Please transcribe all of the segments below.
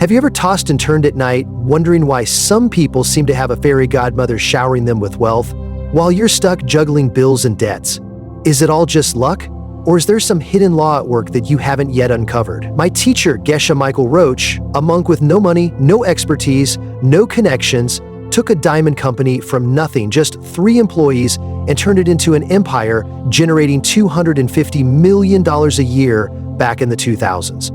Have you ever tossed and turned at night, wondering why some people seem to have a fairy godmother showering them with wealth, while you're stuck juggling bills and debts? Is it all just luck? Or is there some hidden law at work that you haven't yet uncovered? My teacher, Geshe Michael Roach, a monk with no money, no expertise, no connections, took a diamond company from nothing, just 3 employees, and turned it into an empire, generating $250 million a year back in the 2000s.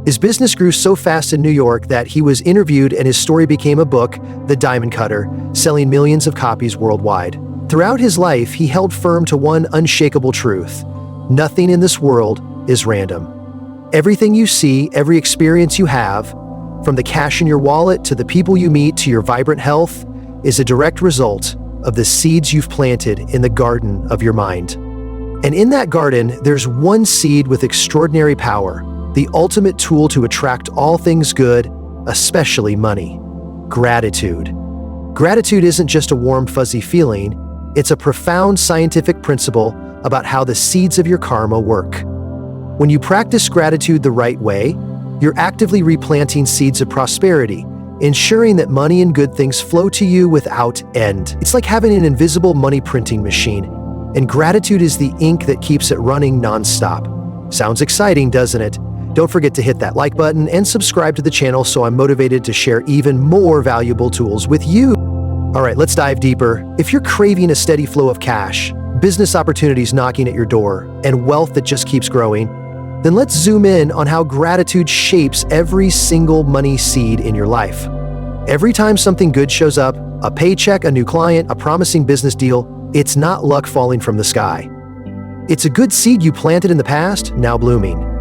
His business grew so fast in New York that he was interviewed and his story became a book, The Diamond Cutter, selling millions of copies worldwide. Throughout his life, he held firm to one unshakable truth: nothing in this world is random. Everything you see, every experience you have, from the cash in your wallet to the people you meet to your vibrant health, is a direct result of the seeds you've planted in the garden of your mind. And in that garden, there's one seed with extraordinary power, the ultimate tool to attract all things good, especially money: gratitude. Gratitude isn't just a warm, fuzzy feeling, it's a profound scientific principle about how the seeds of your karma work. When you practice gratitude the right way, you're actively replanting seeds of prosperity, ensuring that money and good things flow to you without end. It's like having an invisible money printing machine, and gratitude is the ink that keeps it running nonstop. Sounds exciting, doesn't it? Don't forget to hit that like button and subscribe to the channel so I'm motivated to share even more valuable tools with you. All right, let's dive deeper. If you're craving a steady flow of cash, business opportunities knocking at your door, and wealth that just keeps growing, then let's zoom in on how gratitude shapes every single money seed in your life. Every time something good shows up, a paycheck, a new client, a promising business deal, it's not luck falling from the sky. It's a good seed you planted in the past, now blooming.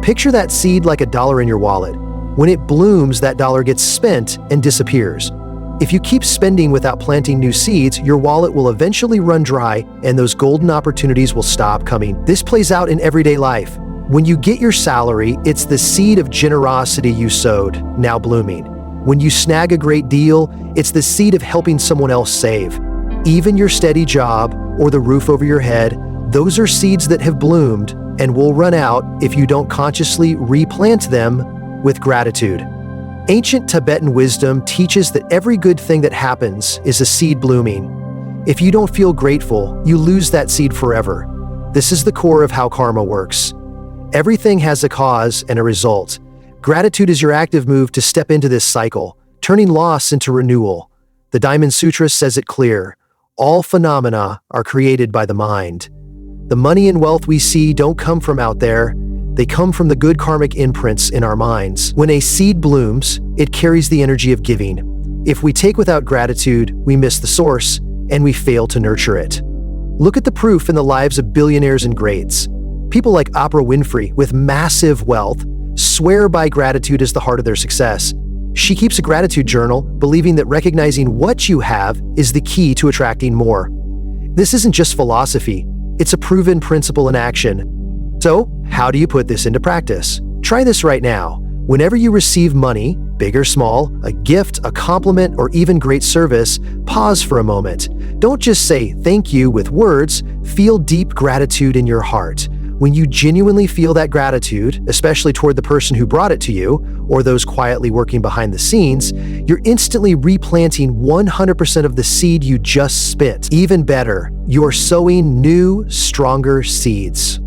Picture that seed like a dollar in your wallet. When it blooms, that dollar gets spent and disappears. If you keep spending without planting new seeds, your wallet will eventually run dry and those golden opportunities will stop coming. This plays out in everyday life. When you get your salary, it's the seed of generosity you sowed, now blooming. When you snag a great deal, it's the seed of helping someone else save. Even your steady job or the roof over your head, those are seeds that have bloomed and will run out if you don't consciously replant them with gratitude. Ancient Tibetan wisdom teaches that every good thing that happens is a seed blooming. If you don't feel grateful, you lose that seed forever. This is the core of how karma works. Everything has a cause and a result. Gratitude is your active move to step into this cycle, turning loss into renewal. The Diamond Sutra says it clear: all phenomena are created by the mind. The money and wealth we see don't come from out there. They come from the good karmic imprints in our minds. When a seed blooms, it carries the energy of giving. If we take without gratitude, we miss the source, and we fail to nurture it. Look at the proof in the lives of billionaires and greats. People like Oprah Winfrey, with massive wealth, swear by gratitude as the heart of their success. She keeps a gratitude journal, believing that recognizing what you have is the key to attracting more. This isn't just philosophy, it's a proven principle in action. So, how do you put this into practice? Try this right now. Whenever you receive money, big or small, a gift, a compliment, or even great service, pause for a moment. Don't just say thank you with words, feel deep gratitude in your heart. When you genuinely feel that gratitude, especially toward the person who brought it to you, or those quietly working behind the scenes, you're instantly replanting 100% of the seed you just spent. Even better, you're sowing new, stronger seeds.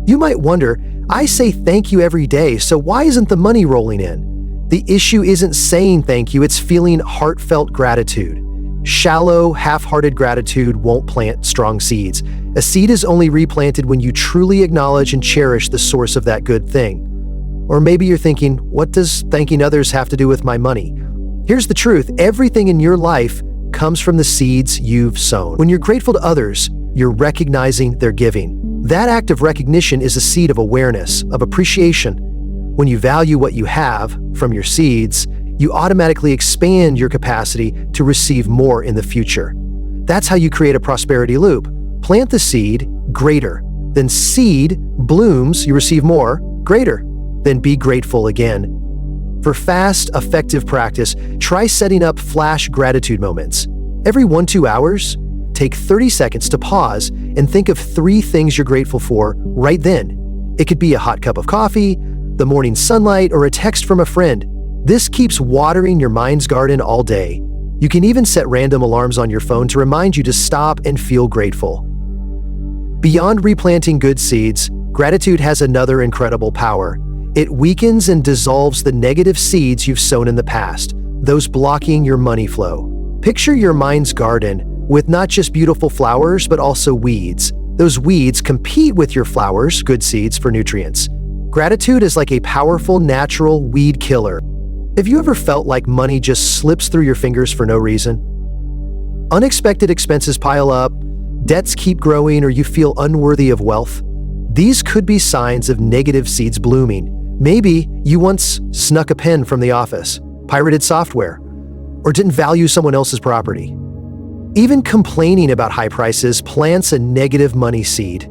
You might wonder, I say thank you every day, so why isn't the money rolling in? The issue isn't saying thank you, it's feeling heartfelt gratitude. Shallow, half-hearted gratitude won't plant strong seeds. A seed is only replanted when you truly acknowledge and cherish the source of that good thing. Or maybe you're thinking, what does thanking others have to do with my money? Here's the truth, everything in your life comes from the seeds you've sown. When you're grateful to others, you're recognizing their giving. That act of recognition is a seed of awareness, of appreciation. When you value what you have from your seeds, you automatically expand your capacity to receive more in the future. That's how you create a prosperity loop. Plant the seed, greater. Then seed blooms, you receive more, greater. Then be grateful again. For fast, effective practice, try setting up flash gratitude moments. Every 1-2 hours, take 30 seconds to pause and think of 3 things you're grateful for right then. It could be a hot cup of coffee, the morning sunlight, or a text from a friend. This keeps watering your mind's garden all day. You can even set random alarms on your phone to remind you to stop and feel grateful. Beyond replanting good seeds, gratitude has another incredible power. It weakens and dissolves the negative seeds you've sown in the past, those blocking your money flow. Picture your mind's garden with not just beautiful flowers, but also weeds. Those weeds compete with your flowers, good seeds, for nutrients. Gratitude is like a powerful natural weed killer. Have you ever felt like money just slips through your fingers for no reason? Unexpected expenses pile up, debts keep growing, or you feel unworthy of wealth? These could be signs of negative seeds blooming. Maybe you once snuck a pen from the office, pirated software, or didn't value someone else's property. Even complaining about high prices plants a negative money seed.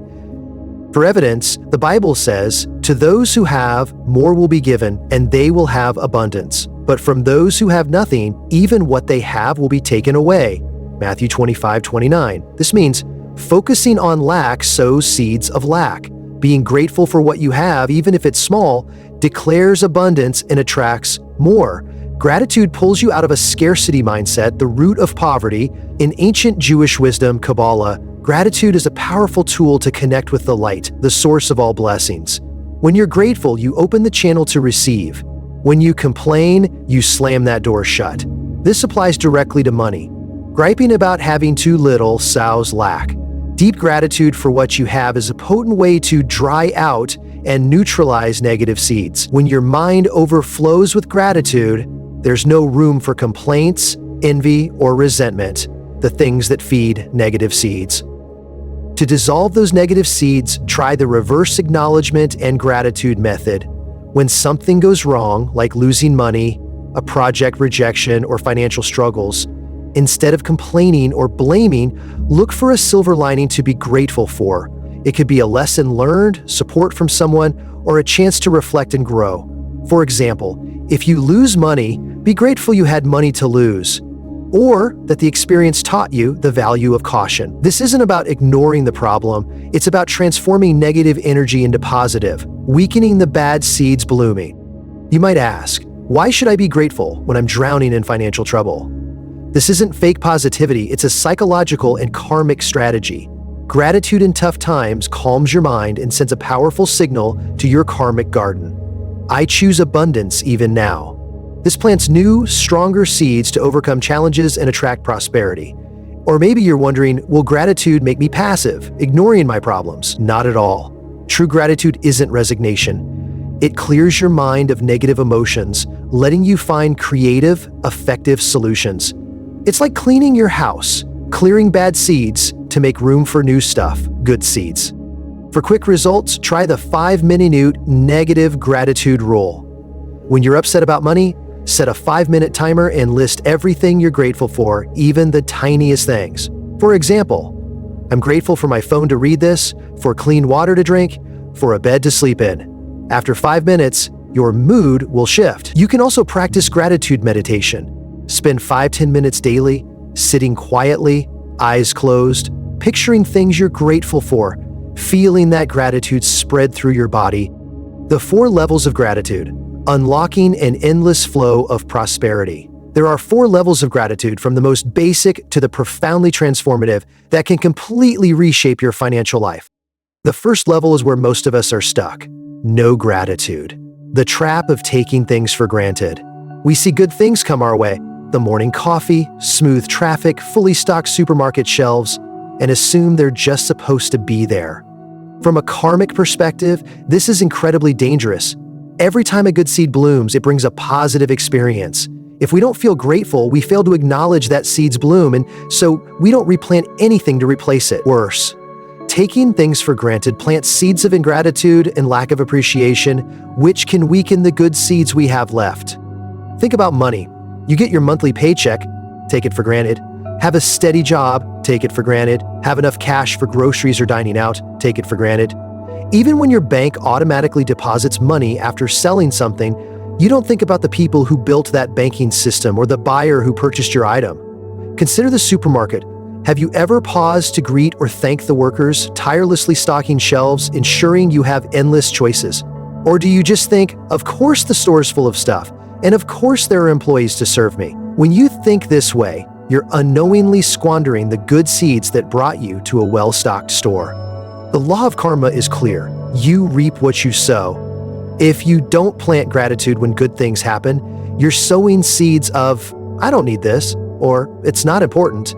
For evidence, the Bible says, "To those who have, more will be given, and they will have abundance. But from those who have nothing, even what they have will be taken away." Matthew 25:29. This means focusing on lack sows seeds of lack. Being grateful for what you have, even if it's small, declares abundance and attracts more. Gratitude pulls you out of a scarcity mindset, the root of poverty. In ancient Jewish wisdom, Kabbalah, gratitude is a powerful tool to connect with the light, the source of all blessings. When you're grateful, you open the channel to receive. When you complain, you slam that door shut. This applies directly to money. Griping about having too little sows lack. Deep gratitude for what you have is a potent way to dry out and neutralize negative seeds. When your mind overflows with gratitude, there's no room for complaints, envy, or resentment, the things that feed negative seeds. To dissolve those negative seeds, try the reverse acknowledgement and gratitude method. When something goes wrong, like losing money, a project rejection, or financial struggles, instead of complaining or blaming, look for a silver lining to be grateful for. It could be a lesson learned, support from someone, or a chance to reflect and grow. For example, if you lose money, be grateful you had money to lose, or that the experience taught you the value of caution. This isn't about ignoring the problem, it's about transforming negative energy into positive, weakening the bad seeds blooming. You might ask, why should I be grateful when I'm drowning in financial trouble? This isn't fake positivity, it's a psychological and karmic strategy. Gratitude in tough times calms your mind and sends a powerful signal to your karmic garden. I choose abundance even now. This plants new, stronger seeds to overcome challenges and attract prosperity. Or maybe you're wondering, will gratitude make me passive, ignoring my problems? Not at all. True gratitude isn't resignation. It clears your mind of negative emotions, letting you find creative, effective solutions. It's like cleaning your house, clearing bad seeds to make room for new stuff, good seeds. For quick results, try the 5-minute negative gratitude rule. When you're upset about money, set a 5-minute timer and list everything you're grateful for, even the tiniest things. For example, I'm grateful for my phone to read this, for clean water to drink, for a bed to sleep in. After 5 minutes, your mood will shift. You can also practice gratitude meditation. Spend 5-10 minutes daily, sitting quietly, eyes closed, picturing things you're grateful for, feeling that gratitude spread through your body. The 4 levels of gratitude, unlocking an endless flow of prosperity. There are 4 levels of gratitude, from the most basic to the profoundly transformative, that can completely reshape your financial life. The first level is where most of us are stuck. No gratitude. The trap of taking things for granted. We see good things come our way, the morning coffee, smooth traffic, fully stocked supermarket shelves, and assume they're just supposed to be there. From a karmic perspective, this is incredibly dangerous. Every time a good seed blooms, it brings a positive experience. If we don't feel grateful, we fail to acknowledge that seed's bloom, and so we don't replant anything to replace it. Worse, taking things for granted plants seeds of ingratitude and lack of appreciation, which can weaken the good seeds we have left. Think about money. You get your monthly paycheck, take it for granted. Have a steady job, take it for granted. Have enough cash for groceries or dining out, take it for granted. Even when your bank automatically deposits money after selling something, you don't think about the people who built that banking system or the buyer who purchased your item. Consider the supermarket. Have you ever paused to greet or thank the workers, tirelessly stocking shelves, ensuring you have endless choices? Or do you just think, of course the store's full of stuff, And of course there are employees to serve me. When you think this way, you're unknowingly squandering the good seeds that brought you to a well-stocked store. The law of karma is clear. You reap what you sow. If you don't plant gratitude when good things happen, you're sowing seeds of, I don't need this, or it's not important.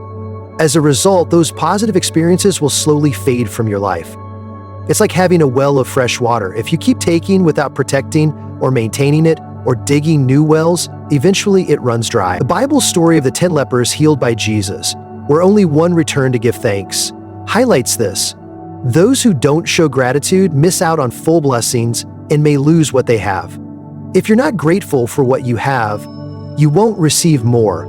As a result, those positive experiences will slowly fade from your life. It's like having a well of fresh water. If you keep taking without protecting or maintaining it, or digging new wells, eventually it runs dry. The Bible story of the 10 lepers healed by Jesus, where only one returned to give thanks, highlights this. Those who don't show gratitude miss out on full blessings and may lose what they have. If you're not grateful for what you have, you won't receive more.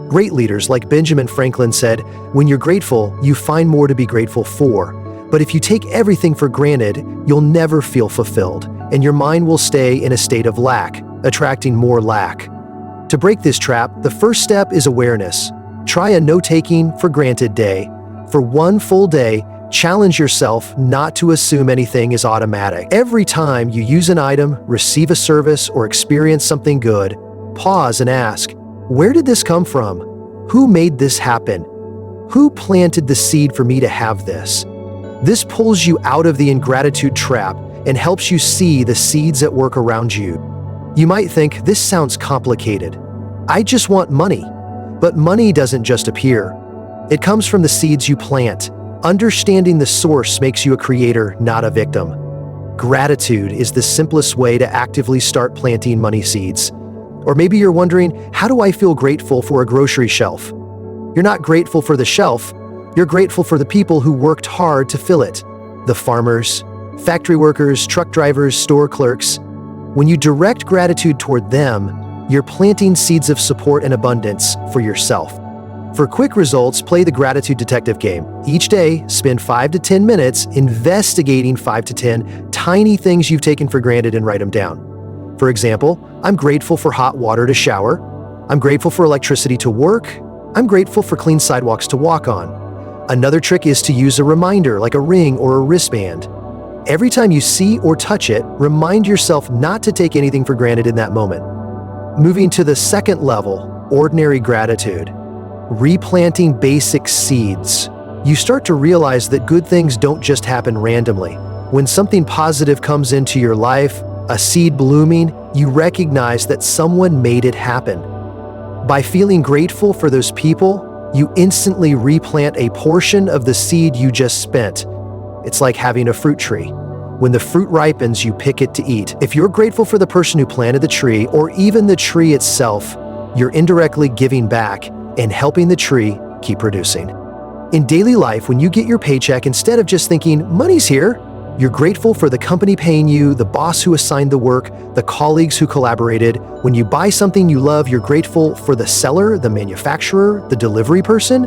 Great leaders like Benjamin Franklin said, when you're grateful, you find more to be grateful for. But if you take everything for granted, you'll never feel fulfilled, and your mind will stay in a state of lack, attracting more lack. To break this trap, the first step is awareness. Try a no-taking for granted day. For one full day, challenge yourself not to assume anything is automatic. Every time you use an item, receive a service, or experience something good, pause and ask, where did this come from? Who made this happen? Who planted the seed for me to have this? This pulls you out of the ingratitude trap and helps you see the seeds at work around you. You might think, this sounds complicated. I just want money. But money doesn't just appear. It comes from the seeds you plant. Understanding the source makes you a creator, not a victim. Gratitude is the simplest way to actively start planting money seeds. Or maybe you're wondering, how do I feel grateful for a grocery shelf? You're not grateful for the shelf. You're grateful for the people who worked hard to fill it. The farmers, factory workers, truck drivers, store clerks. When you direct gratitude toward them, you're planting seeds of support and abundance for yourself. For quick results, play the Gratitude Detective game. Each day, spend 5 to 10 minutes investigating 5 to 10 tiny things you've taken for granted and write them down. For example, I'm grateful for hot water to shower. I'm grateful for electricity to work. I'm grateful for clean sidewalks to walk on. Another trick is to use a reminder like a ring or a wristband. Every time you see or touch it, remind yourself not to take anything for granted in that moment. Moving to the second level, ordinary gratitude. Replanting basic seeds. You start to realize that good things don't just happen randomly. When something positive comes into your life, a seed blooming, you recognize that someone made it happen. By feeling grateful for those people, you instantly replant a portion of the seed you just spent. It's like having a fruit tree. When the fruit ripens, you pick it to eat. If you're grateful for the person who planted the tree, or even the tree itself, you're indirectly giving back and helping the tree keep producing. In daily life, when you get your paycheck, instead of just thinking, money's here, you're grateful for the company paying you, the boss who assigned the work, the colleagues who collaborated. When you buy something you love, you're grateful for the seller, the manufacturer, the delivery person.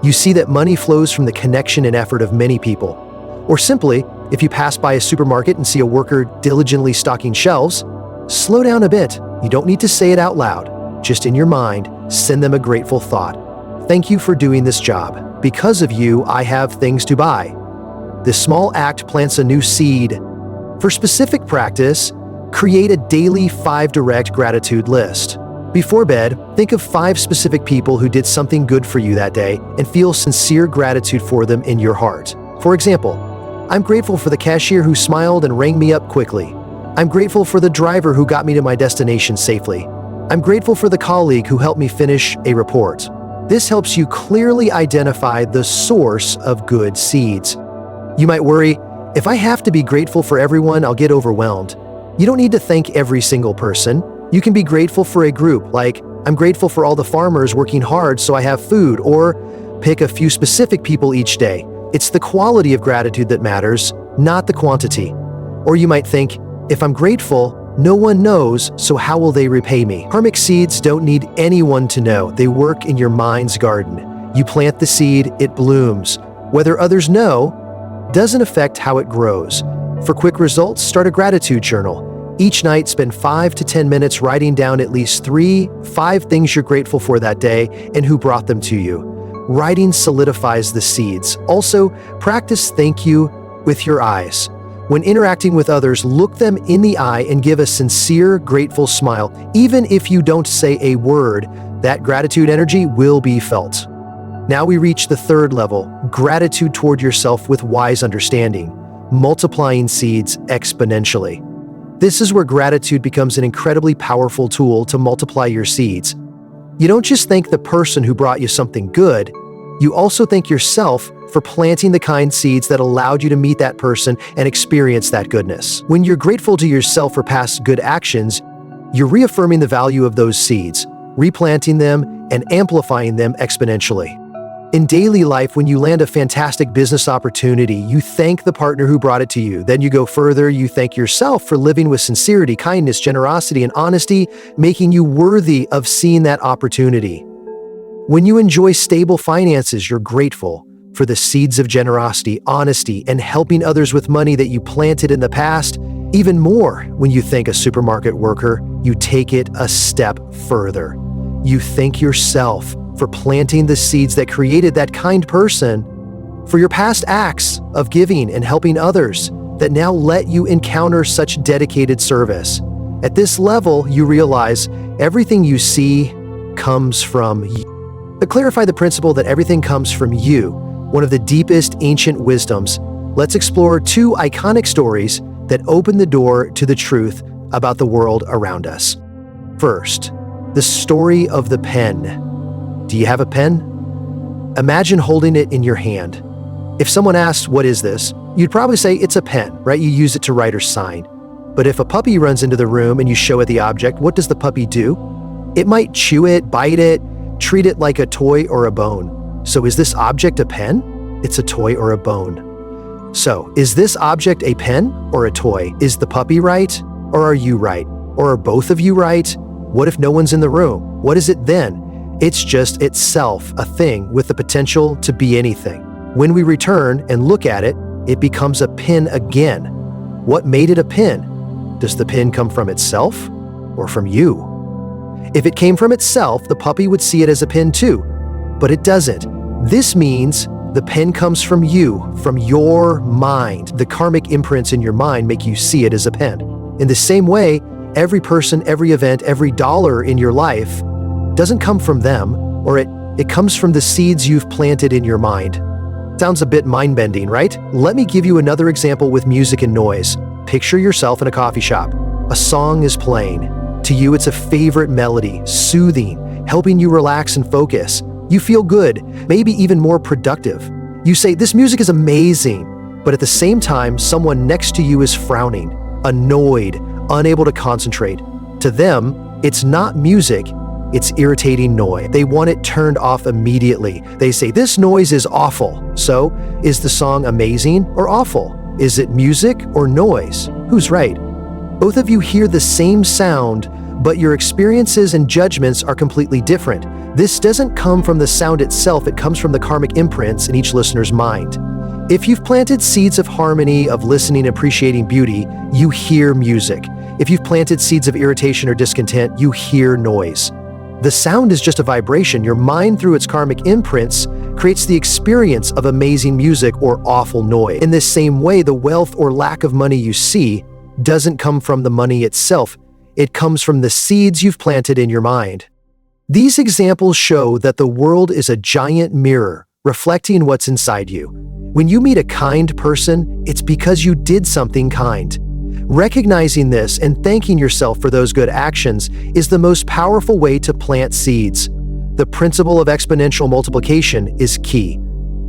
You see that money flows from the connection and effort of many people. Or simply, if you pass by a supermarket and see a worker diligently stocking shelves, slow down a bit. You don't need to say it out loud. Just in your mind, send them a grateful thought. Thank you for doing this job. Because of you, I have things to buy. This small act plants a new seed. For specific practice, create a daily 5 direct gratitude list. Before bed, think of 5 specific people who did something good for you that day and feel sincere gratitude for them in your heart. For example, I'm grateful for the cashier who smiled and rang me up quickly. I'm grateful for the driver who got me to my destination safely. I'm grateful for the colleague who helped me finish a report. This helps you clearly identify the source of good seeds. You might worry, if I have to be grateful for everyone, I'll get overwhelmed. You don't need to thank every single person. You can be grateful for a group, like, I'm grateful for all the farmers working hard so I have food, or pick a few specific people each day. It's the quality of gratitude that matters, not the quantity. Or you might think, if I'm grateful, no one knows, so how will they repay me? Karmic seeds don't need anyone to know. They work in your mind's garden. You plant the seed, it blooms. Whether others know doesn't affect how it grows. For quick results, start a gratitude journal. Each night, spend 5 to 10 minutes writing down at least 5 things you're grateful for that day and who brought them to you. Writing solidifies the seeds. Also, practice thank you with your eyes. When interacting with others, look them in the eye and give a sincere, grateful smile. Even if you don't say a word, that gratitude energy will be felt. Now we reach the third level, gratitude toward yourself with wise understanding, multiplying seeds exponentially. This is where gratitude becomes an incredibly powerful tool to multiply your seeds. You don't just thank the person who brought you something good, you also thank yourself for planting the kind seeds that allowed you to meet that person and experience that goodness. When you're grateful to yourself for past good actions, you're reaffirming the value of those seeds, replanting them, and amplifying them exponentially. In daily life, when you land a fantastic business opportunity, you thank the partner who brought it to you. Then you go further, you thank yourself for living with sincerity, kindness, generosity, and honesty, making you worthy of seeing that opportunity. When you enjoy stable finances, you're grateful for the seeds of generosity, honesty, and helping others with money that you planted in the past. Even more, when you thank a supermarket worker, you take it a step further. You thank yourself for planting the seeds that created that kind person, for your past acts of giving and helping others that now let you encounter such dedicated service. At this level, you realize everything you see comes from you. To clarify the principle that everything comes from you, one of the deepest ancient wisdoms, let's explore two iconic stories that open the door to the truth about the world around us. First, the story of the pen. Do you have a pen? Imagine holding it in your hand. If someone asked, "What is this?" you'd probably say it's a pen, right? You use it to write or sign. But if a puppy runs into the room and you show it the object, what does the puppy do? It might chew it, bite it, treat it like a toy or a bone. So is this object a pen? It's a toy or a bone. So, is this object a pen or a toy? Is the puppy right? Or are you right? Or are both of you right? What if no one's in the room? What is it then? It's just itself, a thing with the potential to be anything. When we return and look at it, it becomes a pin again. What made it a pin? Does the pin come from itself or from you? If it came from itself, the puppy would see it as a pin too, but it doesn't. This means the pen comes from you, from your mind. The karmic imprints in your mind make you see it as a pen. In the same way, every person, every event, every dollar in your life doesn't come from them, or it comes from the seeds you've planted in your mind. Sounds a bit mind-bending, right? Let me give you another example with music and noise. Picture yourself in a coffee shop. A song is playing. To you, it's a favorite melody, soothing, helping you relax and focus. You feel good, maybe even more productive. You say, "This music is amazing," but at the same time, someone next to you is frowning, annoyed, unable to concentrate. To them, it's not music, it's irritating noise. They want it turned off immediately. They say, "This noise is awful." So, is the song amazing or awful? Is it music or noise? Who's right? Both of you hear the same sound, but your experiences and judgments are completely different. This doesn't come from the sound itself, it comes from the karmic imprints in each listener's mind. If you've planted seeds of harmony, of listening, appreciating beauty, you hear music. If you've planted seeds of irritation or discontent, you hear noise. The sound is just a vibration. Your mind, through its karmic imprints, creates the experience of amazing music or awful noise. In this same way, the wealth or lack of money you see doesn't come from the money itself. It comes from the seeds you've planted in your mind. These examples show that the world is a giant mirror reflecting what's inside you. When you meet a kind person, it's because you did something kind. Recognizing this and thanking yourself for those good actions is the most powerful way to plant seeds. The principle of exponential multiplication is key.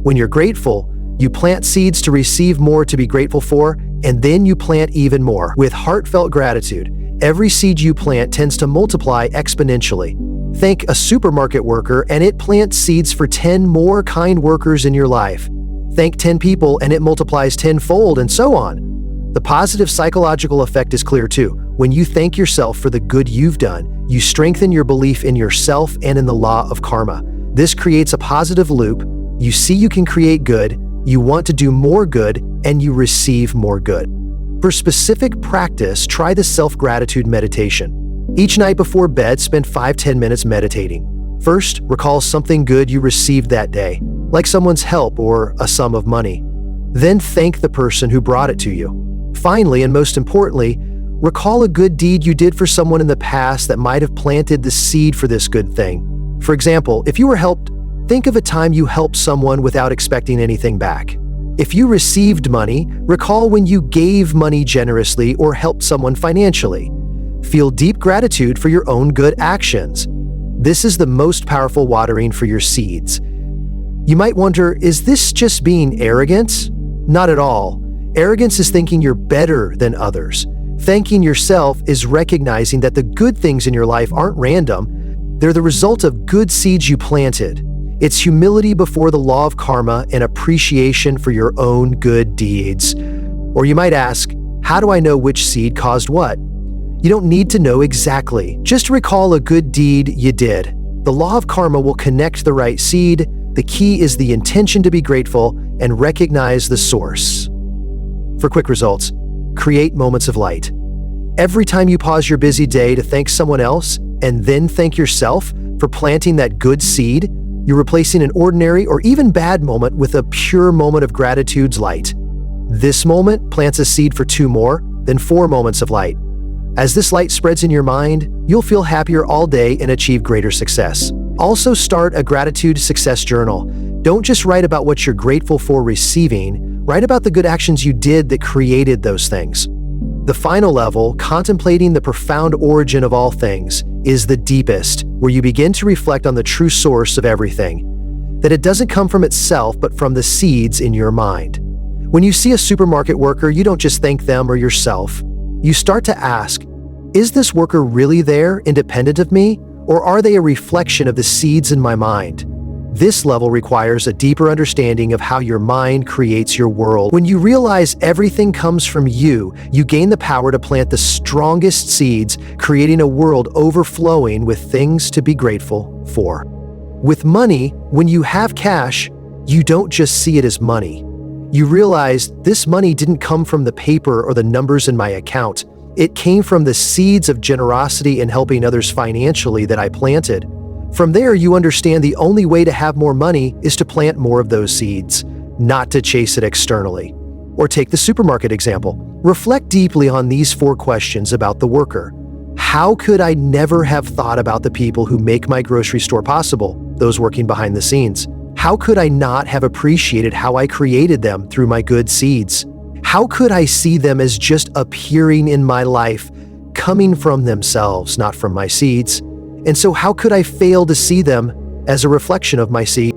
When you're grateful, you plant seeds to receive more to be grateful for, and then you plant even more. With heartfelt gratitude, every seed you plant tends to multiply exponentially. Thank a supermarket worker and it plants seeds for 10 more kind workers in your life. Thank 10 people and it multiplies tenfold, and so on. The positive psychological effect is clear too. When you thank yourself for the good you've done, you strengthen your belief in yourself and in the law of karma. This creates a positive loop. You see you can create good, you want to do more good, and you receive more good. For specific practice, try the self-gratitude meditation. Each night before bed, spend 5-10 minutes meditating. First, recall something good you received that day, like someone's help or a sum of money. Then thank the person who brought it to you. Finally, and most importantly, recall a good deed you did for someone in the past that might have planted the seed for this good thing. For example, if you were helped, think of a time you helped someone without expecting anything back. If you received money, recall when you gave money generously or helped someone financially. Feel deep gratitude for your own good actions. This is the most powerful watering for your seeds. You might wonder, is this just being arrogant? Not at all. Arrogance is thinking you're better than others. Thanking yourself is recognizing that the good things in your life aren't random. They're the result of good seeds you planted. It's humility before the law of karma and appreciation for your own good deeds. Or you might ask, how do I know which seed caused what? You don't need to know exactly. Just recall a good deed you did. The law of karma will connect the right seed. The key is the intention to be grateful and recognize the source. For quick results, create moments of light. Every time you pause your busy day to thank someone else and then thank yourself for planting that good seed, you're replacing an ordinary or even bad moment with a pure moment of gratitude's light. This moment plants a seed for 2 more, then 4 moments of light. As this light spreads in your mind, you'll feel happier all day and achieve greater success. Also, start a gratitude success journal. Don't just write about what you're grateful for receiving, write about the good actions you did that created those things. The final level, contemplating the profound origin of all things, is the deepest, where you begin to reflect on the true source of everything. That it doesn't come from itself, but from the seeds in your mind. When you see a supermarket worker, you don't just thank them or yourself. You start to ask, is this worker really there, independent of me, or are they a reflection of the seeds in my mind? This level requires a deeper understanding of how your mind creates your world. When you realize everything comes from you, you gain the power to plant the strongest seeds, creating a world overflowing with things to be grateful for. With money, when you have cash, you don't just see it as money. You realize this money didn't come from the paper or the numbers in my account. It came from the seeds of generosity and helping others financially that I planted. From there, you understand the only way to have more money is to plant more of those seeds, not to chase it externally. Or take the supermarket example. Reflect deeply on these 4 questions about the worker. How could I never have thought about the people who make my grocery store possible, those working behind the scenes? How could I not have appreciated how I created them through my good seeds? How could I see them as just appearing in my life, coming from themselves, not from my seeds? And so how could I fail to see them as a reflection of my seed?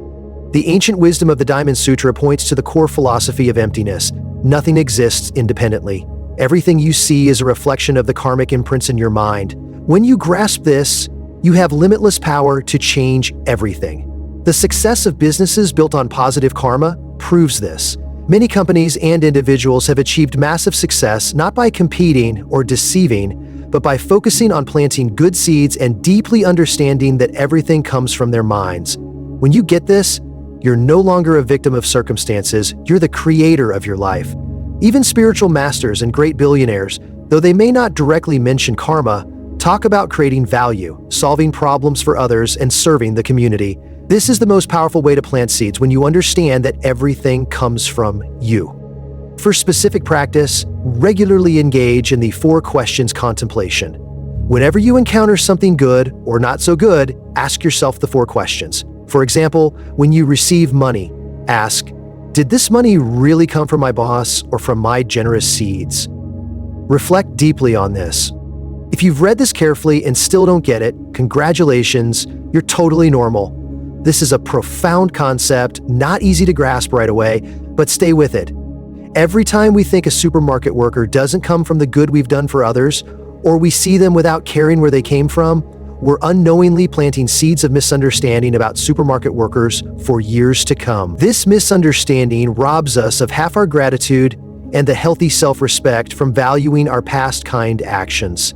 The ancient wisdom of the Diamond Sutra points to the core philosophy of emptiness. Nothing exists independently. Everything you see is a reflection of the karmic imprints in your mind. When you grasp this, you have limitless power to change everything. The success of businesses built on positive karma proves this. Many companies and individuals have achieved massive success not by competing or deceiving, but by focusing on planting good seeds and deeply understanding that everything comes from their minds. When you get this, you're no longer a victim of circumstances, you're the creator of your life. Even spiritual masters and great billionaires, though they may not directly mention karma, talk about creating value, solving problems for others, and serving the community. This is the most powerful way to plant seeds when you understand that everything comes from you. For specific practice, regularly engage in the 4 questions contemplation. Whenever you encounter something good or not so good, ask yourself the 4 questions. For example, when you receive money, ask, did this money really come from my boss or from my generous seeds? Reflect deeply on this. If you've read this carefully and still don't get it, congratulations, you're totally normal. This is a profound concept, not easy to grasp right away, but stay with it. Every time we think a supermarket worker doesn't come from the good we've done for others, or we see them without caring where they came from, we're unknowingly planting seeds of misunderstanding about supermarket workers for years to come. This misunderstanding robs us of half our gratitude and the healthy self-respect from valuing our past kind actions.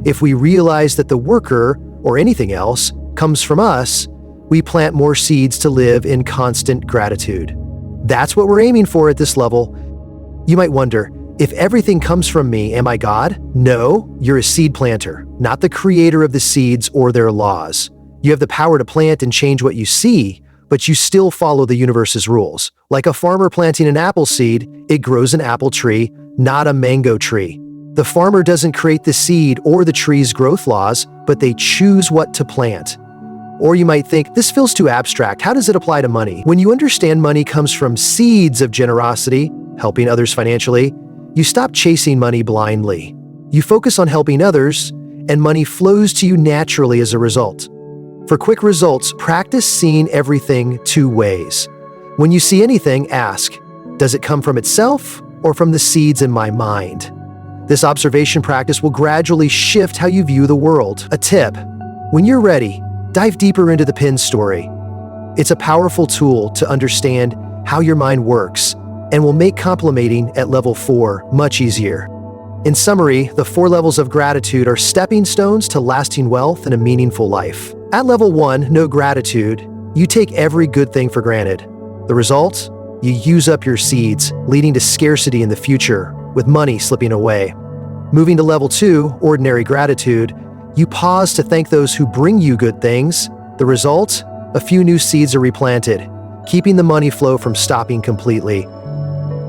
If we realize that the worker, or anything else, comes from us, we plant more seeds to live in constant gratitude. That's what we're aiming for at this level. You might wonder, if everything comes from me, am I God? No, you're a seed planter, not the creator of the seeds or their laws. You have the power to plant and change what you see, but you still follow the universe's rules. Like a farmer planting an apple seed, it grows an apple tree, not a mango tree. The farmer doesn't create the seed or the tree's growth laws, but they choose what to plant. Or you might think, this feels too abstract. How does it apply to money? When you understand money comes from seeds of generosity, helping others financially, you stop chasing money blindly. You focus on helping others, and money flows to you naturally as a result. For quick results, practice seeing everything two ways. When you see anything, ask, does it come from itself or from the seeds in my mind? This observation practice will gradually shift how you view the world. A tip: when you're ready, dive deeper into the pin story. It's a powerful tool to understand how your mind works and will make complimenting at level 4 much easier. In summary, the 4 levels of gratitude are stepping stones to lasting wealth and a meaningful life. At level 1, no gratitude, you take every good thing for granted. The result? You use up your seeds, leading to scarcity in the future, with money slipping away. Moving to level 2, ordinary gratitude, you pause to thank those who bring you good things. The result? A few new seeds are replanted, keeping the money flow from stopping completely.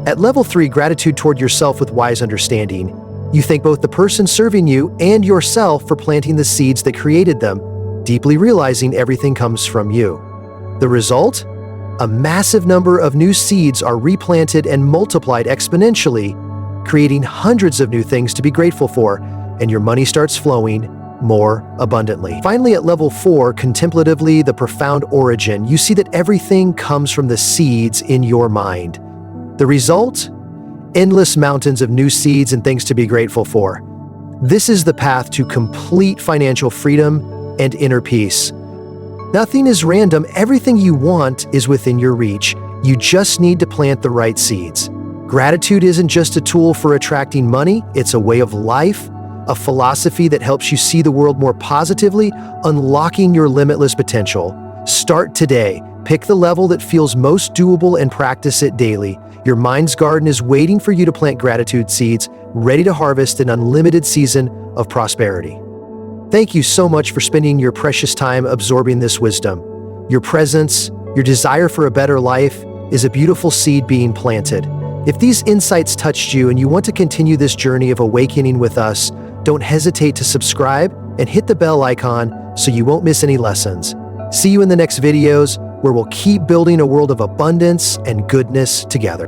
At level 3, gratitude toward yourself with wise understanding. You thank both the person serving you and yourself for planting the seeds that created them, deeply realizing everything comes from you. The result? A massive number of new seeds are replanted and multiplied exponentially, creating hundreds of new things to be grateful for, and your money starts flowing more abundantly. Finally, at level 4, contemplatively, the profound origin, you see that everything comes from the seeds in your mind. The result? Endless mountains of new seeds and things to be grateful for. This is the path to complete financial freedom and inner peace. Nothing is random. Everything you want is within your reach. You just need to plant the right seeds. Gratitude isn't just a tool for attracting money, it's a way of life, a philosophy that helps you see the world more positively, unlocking your limitless potential. Start today. Pick the level that feels most doable and practice it daily. Your mind's garden is waiting for you to plant gratitude seeds, ready to harvest an unlimited season of prosperity. Thank you so much for spending your precious time absorbing this wisdom. Your presence, your desire for a better life, is a beautiful seed being planted. If these insights touched you and you want to continue this journey of awakening with us, don't hesitate to subscribe and hit the bell icon so you won't miss any lessons. See you in the next videos, where we'll keep building a world of abundance and goodness together.